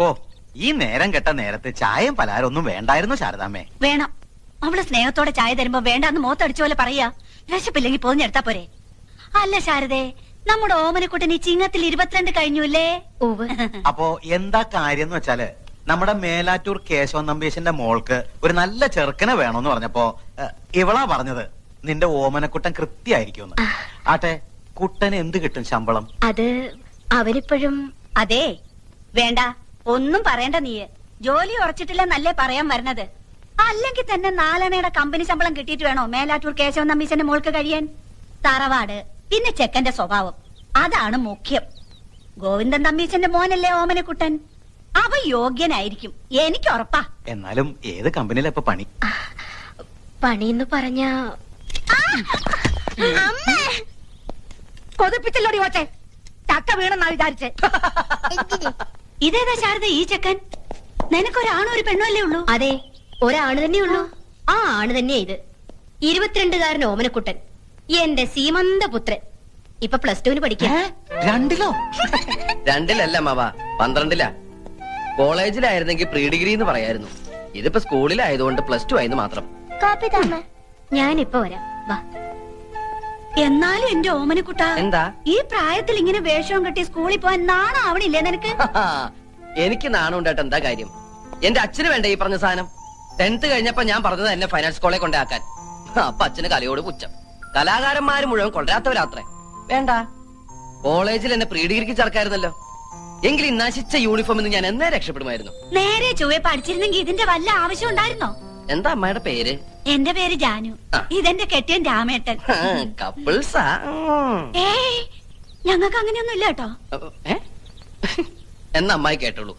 ഓ, ഈ നേരം കെട്ട നേരത്തെ ചായയും പലഹാരം ഒന്നും വേണ്ടായിരുന്നു ശാരദാമ്മേ. വേണം. അവള് സ്നേഹത്തോടെ ചായ തരുമ്പോ വേണ്ടാന്ന് മോത്തടിച്ച പോലെ പറയാ. വിശപ്പില്ലെങ്കിൽ പോഞ്ഞെടുത്താ പോരെ. അല്ല ശാരദേ, നമ്മുടെ ഓമനക്കുട്ടൻ ഈ ചിങ്ങത്തിൽ 22 കഴിഞ്ഞുല്ലേ? അപ്പോ എന്താ കാര്യം എന്ന് വെച്ചാല്, നമ്മുടെ മേലാറ്റൂർ കേശവൻ നമ്പീശന്റെ മോൾക്ക് ഒരു നല്ല ചെറുക്കനെ വേണോന്ന് പറഞ്ഞപ്പോ ഇവളാ പറഞ്ഞത് നിന്റെ ഓമനക്കുട്ടൻ കൃത്യായിരിക്കും. ആട്ടെ, കുട്ടന് എന്ത് കിട്ടും ശമ്പളം? അത് അവരിപ്പോഴും. അതെ, വേണ്ട, ഒന്നും പറയണ്ട. നീ ജോലി ഉറച്ചിട്ടില്ല നല്ലേ പറയാൻ വരണത്. അല്ലെങ്കിൽ തന്നെ 4 അണയുടെ കമ്പനി ശമ്പളം കിട്ടിയിട്ട് വേണോ മേലാറ്റൂർ കേശവൻ നമ്പീശന്റെ മോൾക്ക് കഴിയാൻ? തറവാട്, പിന്നെ ചെക്കന്റെ സ്വഭാവം, അതാണ് മുഖ്യം. ഗോവിന്ദൻ നമ്പീശന്റെ മോനല്ലേ ഓമനക്കുട്ടൻ. അവ യോഗ്യനായിരിക്കും, എനിക്ക് ഉറപ്പാ. എന്നാലും ഏത് കമ്പനിയിലെ ഇപ്പൊ പണി? പണിന്ന് പറഞ്ഞ കൊതിപ്പിച്ചല്ലോടി ഓട്ടെ, ചക്ക വീണെന്നാ വിചാരിച്ചേ. ഇതേതാ ശാരദ ഈ ചെക്കൻ? നിനക്കൊരാണോ ഒരു പെണ്ണോ അല്ലേ ഉള്ളൂ? അതെ, ഒരാണ് തന്നെയുള്ളൂ. ആ ആണ് തന്നെയാ ഇത്. 22-കാരൻ ഓമനക്കുട്ടൻ, എന്റെ സീമന്ത പുത്രൻ. ഇപ്പൊ +2 പഠിക്കാം. 2-ലോ? 2-ലല്ല മാവ, 12-ലാ. കോളേജിലായിരുന്നെങ്കിൽ പ്രീ ഡിഗ്രി എന്ന് പറയായിരുന്നു. ഇതിപ്പോ സ്കൂളിലായതുകൊണ്ട് +2 ആയെന്ന് മാത്രം. ഞാനിപ്പോ വരാം, വാ. എന്നാലും എന്റെ ഓമനക്കുട്ട, എന്താ ഈ പ്രായത്തിൽ ഇങ്ങനെ വേഷവും കെട്ടി സ്കൂളിൽ പോവാൻ നാണം ആവണില്ലേ നിനക്ക്? എനിക്ക് നാണം ഉണ്ടായിട്ട് എന്താ കാര്യം? എന്റെ അച്ഛന് വേണ്ട ഈ പറഞ്ഞ സാധനം. 10th കഴിഞ്ഞപ്പോ ഞാൻ പറഞ്ഞത് എന്നെ ഫൈനാൻസ് കോളേജ് കൊണ്ടാക്കാൻ. അപ്പൊ അച്ഛന് കലയോട് പുച്ഛം. കലാകാരന്മാര് മുഴുവൻ കൊണ്ടുവരാത്തവരാത്രേ. വേണ്ട, കോളേജിൽ എന്നെ പ്രീ ഡിഗ്രിക്ക് ചേർക്കായിരുന്നല്ലോ. എങ്കിലും നശിച്ച യൂണിഫോമിൽ നിന്ന് ഞാൻ എന്നേ രക്ഷപ്പെടുമായിരുന്നു. നേരെ ചൊവ്വെ പഠിച്ചിരുന്നെങ്കിൽ ഇതിന്റെ വല്ല ആവശ്യം ഉണ്ടായിരുന്നോ? എന്താ അമ്മയുടെ പേര്? എന്റെ പേര് ജാനു. ഇതെന്റെ കെട്ടിയൻ രാമേട്ടൻ. കപ്പിൾസാ? ഏയ്, ഞങ്ങൾക്ക് അങ്ങനെയൊന്നും ഇല്ല കേട്ടോ. എന്നാ അമ്മായി കേട്ടോളൂ.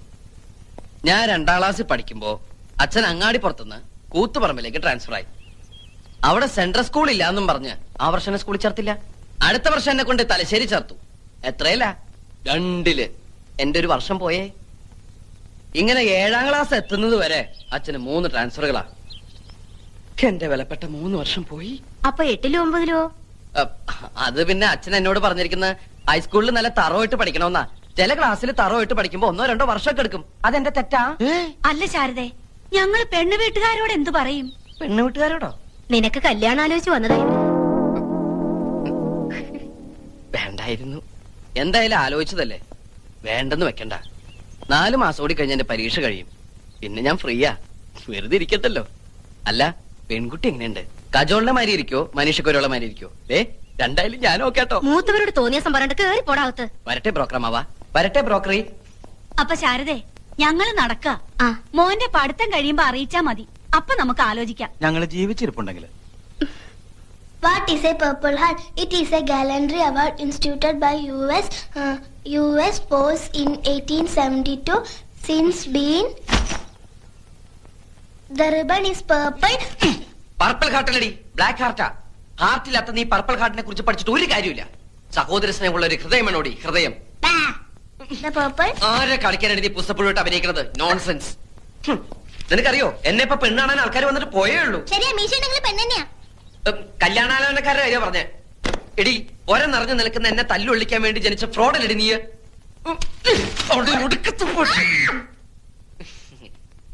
ഞാൻ 2ാം ക്ലാസ്സിൽ പഠിക്കുമ്പോ അച്ഛൻ അങ്ങാടി പുറത്തുനിന്ന് കൂത്തുപറമ്പിലേക്ക് ട്രാൻസ്ഫർ ആയി. അവിടെ സെൻട്രൽ സ്കൂൾ ഇല്ലാന്നും പറഞ്ഞ് ആ വർഷം എന്നെ സ്കൂളിൽ ചേർത്തില്ല. അടുത്ത വർഷം എന്നെ കൊണ്ട് തലശ്ശേരി ചേർത്തു. എത്രയല്ല, 2-ല്. എന്റെ ഒരു വർഷം പോയേ. ഇങ്ങനെ 7ാം ക്ലാസ് എത്തുന്നത് വരെ അച്ഛന് 3 ട്രാൻസ്ഫറുകളാ. എന്റെ വിലപ്പെട്ട 3 വർഷം പോയി. അപ്പൊ 8-ലോ 9-ലോ? അത് പിന്നെ അച്ഛൻ എന്നോട് പറഞ്ഞിരിക്കുന്നത് ഹൈസ്കൂളിൽ നല്ല തറവായിട്ട് പഠിക്കണമെന്നാ. ചില ക്ലാസ്സിൽ തറവായിട്ട് പഠിക്കുമ്പോ 1 or 2 വർഷമൊക്കെ എടുക്കും. അതെന്റെ തെറ്റാ? അല്ല ശാരദേ, ഞങ്ങള് പെണ്ണു വീട്ടുകാരോട് എന്തു പറയും? പെണ്ണു വീട്ടുകാരോടോ? നിനക്ക് കല്യാണം ആലോചിച്ച് വന്നതായിരുന്നു. വേണ്ടായിരുന്നു. എന്തായാലും ആലോചിച്ചതല്ലേ, വേണ്ടെന്ന് വെക്കണ്ട. 4 മാസം കൂടി കഴിഞ്ഞ എന്റെ പരീക്ഷ കഴിയും. പിന്നെ ഞാൻ ഫ്രീയാ, വെറുതെ ഇരിക്കത്തല്ലോ. അല്ല, പെൺകുട്ടി എങ്ങനെയുണ്ട്? കജോളിനെ മാരി ഇരിക്കോ മനീഷക്കൊരുള്ള മാരി ഇരിക്കോ? രണ്ടായാലും ഞാൻ ഓക്കേട്ടോ. മൂത്തവരോട് തോന്നിയ സംഭരണം കേറി പോടാവത്ത്. വരട്ടെ ബ്രോക്കറമാവാ, വരട്ടെ ബ്രോക്കറി. അപ്പൊ ശാരദേ, ഞങ്ങള് നടക്ക. മോന്റെ പഠിത്തം കഴിയുമ്പോ അറിയിച്ചാ മതി. അപ്പൊ നമുക്ക് ആലോചിക്കാം. ഞങ്ങള് ജീവിച്ചിരിപ്പുണ്ടെങ്കിൽ. What is a Purple Heart? It is a gallantry award instituted by US Force in 1872. Since been, the ribbon is purple. Purple ഹാർട്ടല്ലടി, ബ്ലാക്ക് ഹാർട്ടാ. ഹാർട്ടില്ലാത്ത നീ പർപ്പിൾ ഹാർട്ടിനെ കുറിച്ച് പഠിച്ചിട്ട് ഒരു കാര്യമില്ല. സഹോദര സ്നേഹമുള്ള ഒരു ഹൃദയമാണോടി, ഹൃദയം. The purple? ആരെ കളിക്കാനാണ് നീ പുസ്തകപ്പുഴോട്ട് അഭിനയിക്കുന്നത്? നോൺസെൻസ്. നിനക്കറിയോ, എന്നെ ഇപ്പൊ പെണ്ണാണാൻ ആൾക്കാർ വന്നിട്ട് പോയേ ഉള്ളൂ. ശരിയാ, മീശ നിങ്ങൾ പെണ്ണെന്നെയാ. കല്യാണാലോചനക്കാരുടെ കാര്യം പറഞ്ഞേ. എടി, ഒര നിറഞ്ഞു നിൽക്കുന്ന എന്നെ തല്ലുള്ളിക്കാൻ വേണ്ടി ജനിച്ച ഫ്രോഡല്ലടി നീ.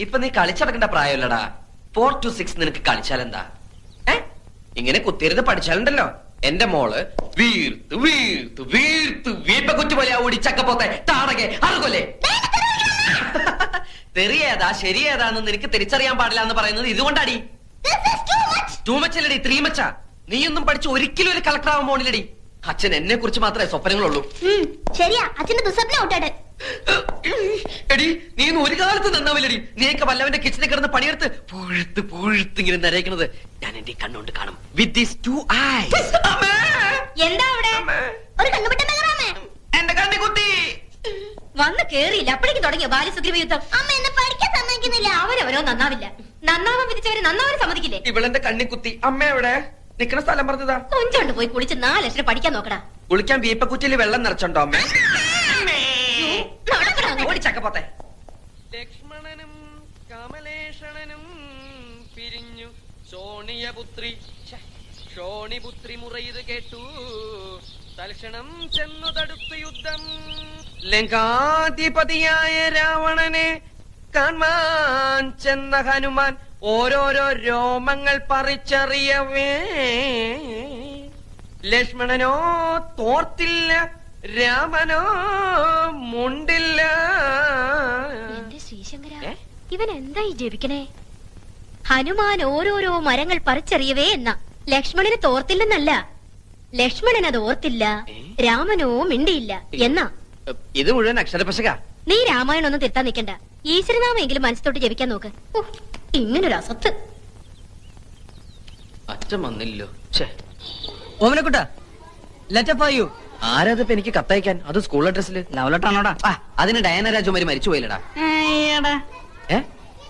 ഇപ്പൊ നീ കളിച്ചടക്കേണ്ട പ്രായമല്ലടാ. 4 to 6 നിനക്ക് കളിച്ചാലെന്താ? ഇങ്ങനെ കുത്തിയിരുന്ന് പഠിച്ചാലുണ്ടല്ലോ എന്റെ മോള് വീർത്ത് വീർത്ത് വീർത്ത് വീപ്പക്കുറ്റി പോലെ ഓടി ചക്കപ്പോത്തെ താടകെ അറുകൊല്ലേ. തെറിയേതാ ശരിയേതാന്ന് നിനക്ക് തിരിച്ചറിയാൻ പാടില്ല എന്ന് പറയുന്നത് ഇതുകൊണ്ടാടി. ടൂ മച്ച് അല്ലടി, 3 മച്ചാ. നീയൊന്നും പഠിച്ച് ഒരിക്കലും ഒരു കളക്ടർ ആവാൻ പോണില്ലടി. അച്ഛൻ എന്നെ കുറിച്ച് മാത്രമേ സ്വപ്നങ്ങളുള്ളൂ. ശരിയാ, അച്ഛന്റെ ദുസ്വപ്നം ഔട്ടാട്. എടി, നീ ഒരു കാലത്ത് നന്നാവില്ലടി. നീയൊക്കെ വല്ലവന്റെ കിച്ചണിൽ കിടന്ന് പണിയെടുത്ത് പുഴുത്ത് പുഴുത്ത് ഇങ്ങനെ നരയിക്കണത് ഞാൻ എന്റെ കണ്ണുകൊണ്ട് കാണും. With these 2 eyes. എന്താ അവിടെ ഒരു കണ്ണുപെട്ട മെഗറാമേ, എന്റെ കണ്ണി കുത്തി വന്ന് കേറിയില്ല. അപ്പോഴേക്കും തുടങ്ങിയ ബാല്യസുഗ്രീവ യുദ്ധം. അമ്മ എന്നെ പഠിക്കാൻ സമ്മതിക്കുന്നില്ല. അവരവരോ നന്നാവില്ല. നന്നാവാൻ വിധിച്ചവരെ നന്നാവാൻ സമ്മതിക്കില്ലേ? ഇവളെന്റെ കണ്ണി കുത്തി. അമ്മ എവിടെ? നിക്കണ സ്ഥലം പറഞ്ഞതാ. കൊഞ്ചോണ്ട് പോയി കുളിച്ച് 4 ലക്ഷം പഠിക്കാൻ നോക്കടാ. കുളിക്കാൻ വീപ്പക്കുറ്റിയിൽ വെള്ളം നിറച്ചുണ്ടോ അമ്മ? ഓടിച്ചക്കപ്പോത്തെ. ലക്ഷ്മണനും കമലേഷണനും പിരിഞ്ഞു. ശോണിയപുത്രി മുറയത് കേട്ടു. തൽക്ഷണം ചെന്നു തടുത്തു യുദ്ധം. ലങ്കാധിപതിയായ രാവണനെ കാണാൻ ചെന്ന ഹനുമാൻ ഓരോരോ രോമങ്ങൾ പറിച്ചറിയവേ ലക്ഷ്മണനോ തോർത്തില്ല, രാമനോ മുണ്ടില്ല. എന്റെ ശ്രീശങ്കര, ഇവൻ എന്തായി ജപിക്കണേ? ഹനുമാൻ ഓരോരോ മരങ്ങൾ പറിച്ചെറിയവേ എന്ന, ലക്ഷ്മണന് തോർത്തില്ലെന്നല്ല. ലക്ഷ്മണൻ അത് ഓർത്തില്ല, രാമനോ മിണ്ടിയില്ല എന്നാ. ഇത് മുഴുവൻ അക്ഷരപശക. നീ രാമായണം ഒന്നും തിരുത്താൻ നിൽക്കണ്ട. ഈശ്വരനാമെങ്കിലും മനസ്സോട്ട് ജപിക്കാൻ നോക്ക്. ഇങ്ങനൊരു അസത്ത്. അച്ഛൻ വന്നില്ലോ. ഓമനക്കുട്ട, ലെറ്റർ ഫോർ യു. ആരാതിപ്പോ എനിക്ക് കത്തയക്കാൻ? അത് സ്കൂൾ അഡ്രസ്സില്. ലവ് ലെറ്റർ ആണോടാ? അതിന് ഡയന രാജകുമാരി മരിച്ചു പോയില്ലടാ.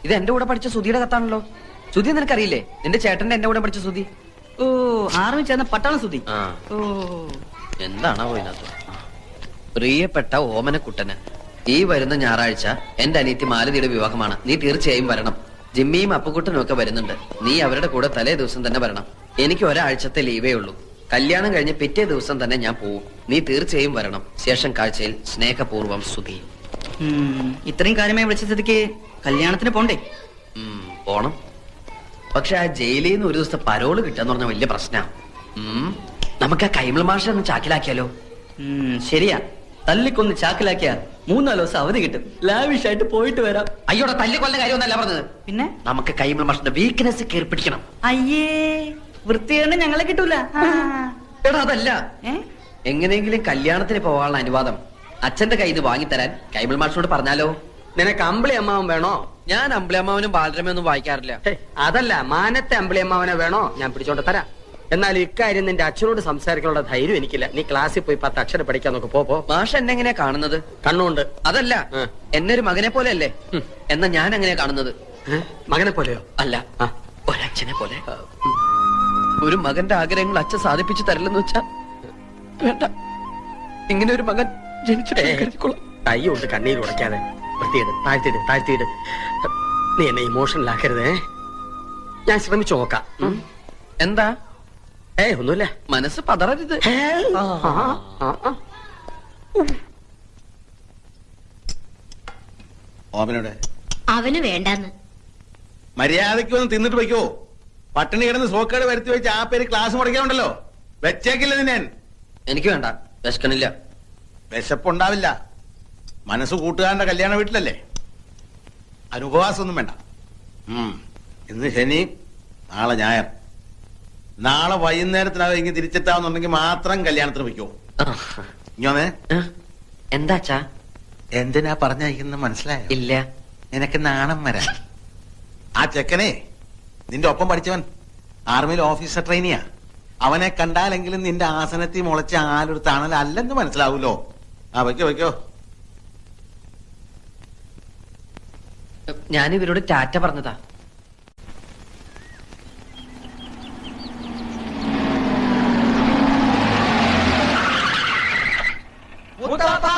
ഇത് എന്റെ കൂടെ പഠിച്ച സുധിയുടെ കത്താണല്ലോ. സുധി നിനക്കറിയില്ലേ? നിന്റെ ചേട്ടന്റെ എന്റെ കൂടെ പഠിച്ച സുധി. ഓ, ആർമി ചേർന്ന പട്ടാളം സുധി. ഓ, എന്താണോ ഇതിനകത്ത്? പ്രിയപ്പെട്ട ഓമനക്കുട്ടന്, ഈ വരുന്ന ഞായറാഴ്ച എന്റെ അനിയത്തി മാലതിയുടെ വിവാഹമാണ്. നീ തീർച്ചയായും വരണം. ജിമ്മിയും അപ്പുക്കുട്ടനും ഒക്കെ വരുന്നുണ്ട്. നീ അവരുടെ കൂടെ തലേ ദിവസം തന്നെ വരണം. എനിക്ക് ഒരാഴ്ചത്തെ ലീവേ ഉള്ളൂ. കല്യാണം കഴിഞ്ഞ് പിറ്റേ ദിവസം തന്നെ ഞാൻ പോവും. നീ തീർച്ചയായും വരണം. ശേഷം കാഴ്ചയിൽ സ്നേഹപൂർവ്വം സുധി. ഇത്രയും കാര്യമായി വിളിച്ച സ്ഥിതിക്ക് കല്യാണത്തിന് പോണ്ടേ? പോണം. പക്ഷെ ആ ജയിലിൽ നിന്ന് ഒരു ദിവസത്തെ പരോള് കിട്ടാന്ന് പറഞ്ഞ വലിയ പ്രശ്നമാണ്. നമുക്ക് ആ കൈമൾ മാഷ ഒന്ന് ചാക്കിലാക്കിയാലോ? ശരിയാ, തല്ലിക്കൊന്ന് ചാക്കിലാക്കിയ 3-4 ദിവസം അവധി കിട്ടും. ലാവിഷായിട്ട് പോയിട്ട് വരാം. അയ്യോടെ തല്ലിക്കൊല്ല കാര്യമൊന്നല്ല പറഞ്ഞത്. പിന്നെ നമുക്ക് കൈമൾ മാഷിന്റെ വീക്ക്നെസ് കയറി പിടിക്കണം. അയ്യേ, വൃത്തിയാണ് ഞങ്ങളെ കിട്ടൂല. എടാ അതല്ല, എങ്ങനെയെങ്കിലും കല്യാണത്തിന് പോകാനുള്ള അനുവാദം അച്ഛന്റെ കയ്യിൽ നിന്ന് വാങ്ങിത്തരാൻ കൈമൾ മാഷിനോട് പറഞ്ഞാലോ? നിനക്ക് അമ്പിളി അമ്മാവൻ വേണോ? ഞാൻ അമ്പിളിയമ്മാവനും ബാലരമയൊന്നും വായിക്കാറില്ല. അതല്ല, മാനത്തെ അമ്പിളി അമ്മാവനെ വേണോ? ഞാൻ പിടിച്ചോണ്ട് തരാം. എന്നാൽ ഇക്കാര്യം നിന്റെ അച്ഛനോട് സംസാരിക്കാനുള്ള ധൈര്യം എനിക്കില്ല. നീ ക്ലാസ്സിൽ പോയി 10 അക്ഷരം പഠിക്കാൻ നോക്ക്. പോ. മാഷ് എന്നെ എങ്ങനെയാ കാണുന്നത്? കണ്ണുണ്ട്. അതല്ല, എന്നെ ഒരു മകനെ പോലെ അല്ലേ? എന്നാ ഞാൻ എങ്ങനെയാ കാണുന്നത്? മകനെ പോലെയോ? അല്ല, ഒരച്ഛനെ പോലെ. ഒരു മകന്റെ ആഗ്രഹങ്ങൾ അച്ഛൻ സാധിപ്പിച്ചു തരില്ലെന്ന് വെച്ചാ വേണ്ട. ഇങ്ങനെ ഒരു മകൻ ജനിച്ചിട്ട് കൈ കൊണ്ട് കണ്ണീര് ഉടയ്ക്കാതെ വൃത്തിയിട്. താഴ്ത്തിയിട്. നീ എന്നെ ഇമോഷണൽ ആക്കരുതേ. ഞാൻ ശ്രമിച്ചു നോക്കാം. എന്താ? ഒന്നുമില്ല. മനസ്സ് പതറരുത്. ഓമനോടെ അവന് വേണ്ടാന്ന്. മര്യാദയ്ക്ക് വന്ന് തിന്നിട്ട് വയ്ക്കോ. പട്ടിണി കിടന്ന് സോക്കേട് വരുത്തി വെച്ച് ആ പേര് ക്ലാസ് മുടക്കാനുണ്ടല്ലോ. വെച്ചേക്കില്ല നിന്നെ. എനിക്ക് വേണ്ട, വിശക്കണില്ല. വിശപ്പുണ്ടാവില്ല. മനസ്സ് കൂട്ടുകാരന്റെ കല്യാണ വീട്ടിലല്ലേ. അനുപവാസമൊന്നും വേണ്ട. ഇന്ന് ശനി, നാളെ ഞായർ. നാളെ വൈകുന്നേരത്തിനകം ഇങ്ങനെ തിരിച്ചെത്താവുന്നുണ്ടെങ്കിൽ മാത്രം കല്യാണത്തിന് വയ്ക്കോ. ഇഞ്ഞോന്നേ. എന്താച്ചാ? എന്തിനാ പറഞ്ഞയക്കുന്നത് മനസ്സിലായോ? ഇല്ല. നിനക്ക് നാണം വരാൻ. ആ ചെക്കനെ നിന്റെ ഒപ്പം പഠിച്ചവൻ ആർമിയിൽ ഓഫീസർ ട്രെയിനിയാ. അവനെ കണ്ടാലെങ്കിലും നിന്റെ ആസനത്തിൽ മുളച്ച ആലൊരു തണലല്ലെന്ന് മനസ്സിലാവൂലോ. വയ്ക്കോ. ഞാൻ ഇവരോട് ടാറ്റ പറഞ്ഞതാ. മുത്തപ്പാ